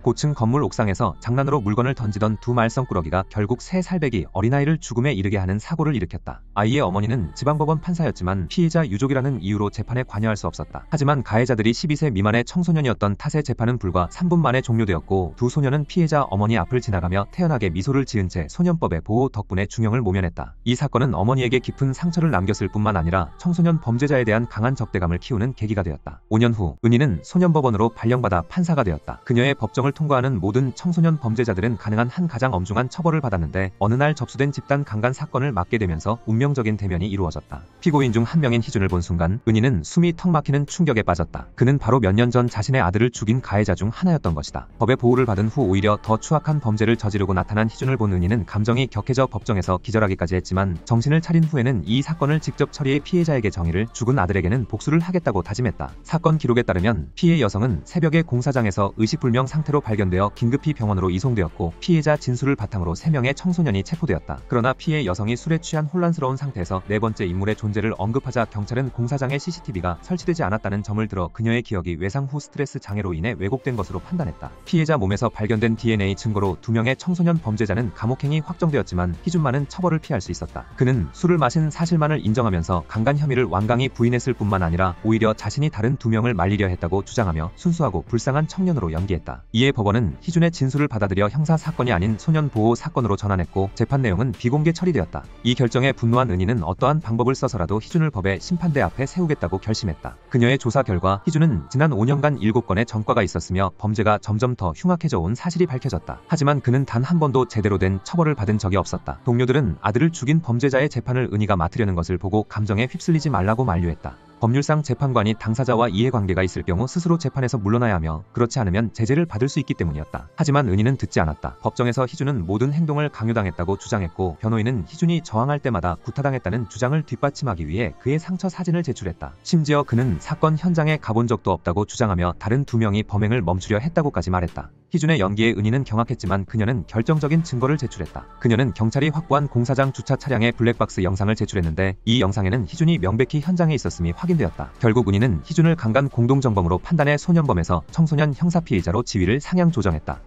고층 건물 옥상에서 장난으로 물건을 던지던 두 말썽꾸러기가 결국 세 살배기 어린아이를 죽음에 이르게 하는 사고를 일으켰다. 아이의 어머니는 지방법원 판사였지만 피해자 유족이라는 이유로 재판에 관여할 수 없었다. 하지만 가해자들이 12세 미만의 청소년이었던 탓에 재판은 불과 3분 만에 종료되었고 두 소년은 피해자 어머니 앞을 지나가며 태연하게 미소를 지은 채 소년법의 보호 덕분에 중형을 모면했다. 이 사건은 어머니에게 깊은 상처를 남겼을 뿐만 아니라 청소년 범죄자에 대한 강한 적대감을 키우는 계기가 되었다. 5년 후 은희는 소년법원으로 발령받아 판사가 되었다. 그녀의 법정을 통과하는 모든 청소년 범죄자들은 가능한 한 가장 엄중한 처벌을 받았는데 어느 날 접수된 집단 강간 사건을 맡게 되면서 운명적인 대면이 이루어졌다. 피고인 중 한 명인 희준을 본 순간 은희는 숨이 턱 막히는 충격에 빠졌다. 그는 바로 몇 년 전 자신의 아들을 죽인 가해자 중 하나였던 것이다. 법의 보호를 받은 후 오히려 더 추악한 범죄를 저지르고 나타난 희준을 본 은희는 감정이 격해져 법정에서 기절하기까지 했지만 정신을 차린 후에는 이 사건을 직접 처리해 피해자에게 정의를, 죽은 아들에게는 복수를 하겠다고 다짐했다. 사건 기록에 따르면 피해 여성은 새벽에 공사장에서 의식불명 상태로 발견되어 긴급히 병원으로 이송되었고 피해자 진술을 바탕으로 3명의 청소년이 체포되었다. 그러나 피해 여성이 술에 취한 혼란스러운 상태에서 네 번째 인물의 존재를 언급하자 경찰은 공사장에 CCTV가 설치되지 않았다는 점을 들어 그녀의 기억이 외상 후 스트레스 장애로 인해 왜곡된 것으로 판단했다. 피해자 몸에서 발견된 DNA 증거로 2명의 청소년 범죄자는 감옥행이 확정되었지만 희준만은 처벌을 피할 수 있었다. 그는 술을 마신 사실만을 인정하면서 강간 혐의를 완강히 부인했을 뿐만 아니라 오히려 자신이 다른 2명을 말리려 했다고 주장하며 순수하고 불쌍한 청년으로 연기했다. 이에 법원은 희준의 진술을 받아들여 형사 사건이 아닌 소년 보호 사건으로 전환했고 재판 내용은 비공개 처리되었다. 이 결정에 분노한 은희는 어떠한 방법을 써서라도 희준을 법의 심판대 앞에 세우겠다고 결심했다. 그녀의 조사 결과 희준은 지난 5년간 7건의 전과가 있었으며 범죄가 점점 더 흉악해져 온 사실이 밝혀졌다. 하지만 그는 단 한 번도 제대로 된 처벌을 받은 적이 없었다. 동료들은 아들을 죽인 범죄자의 재판을 은희가 맡으려는 것을 보고 감정에 휩쓸리지 말라고 만류했다. 법률상 재판관이 당사자와 이해관계가 있을 경우 스스로 재판에서 물러나야 하며 그렇지 않으면 제재를 받을 수 있기 때문이었다. 하지만 은희는 듣지 않았다. 법정에서 희준은 모든 행동을 강요당했다고 주장했고 변호인은 희준이 저항할 때마다 구타당했다는 주장을 뒷받침하기 위해 그의 상처 사진을 제출했다. 심지어 그는 사건 현장에 가본 적도 없다고 주장하며 다른 2명이 범행을 멈추려 했다고까지 말했다. 희준의 연기에 은희는 경악했지만 그녀는 결정적인 증거를 제출했다. 그녀는 경찰이 확보한 공사장 주차 차량의 블랙박스 영상을 제출했는데 이 영상에는 희준이 명백히 현장에 있었음이 확인되었다. 결국 은희는 희준을 강간 공동정범으로 판단해 소년범에서 청소년 형사피의자로 지위를 상향 조정했다.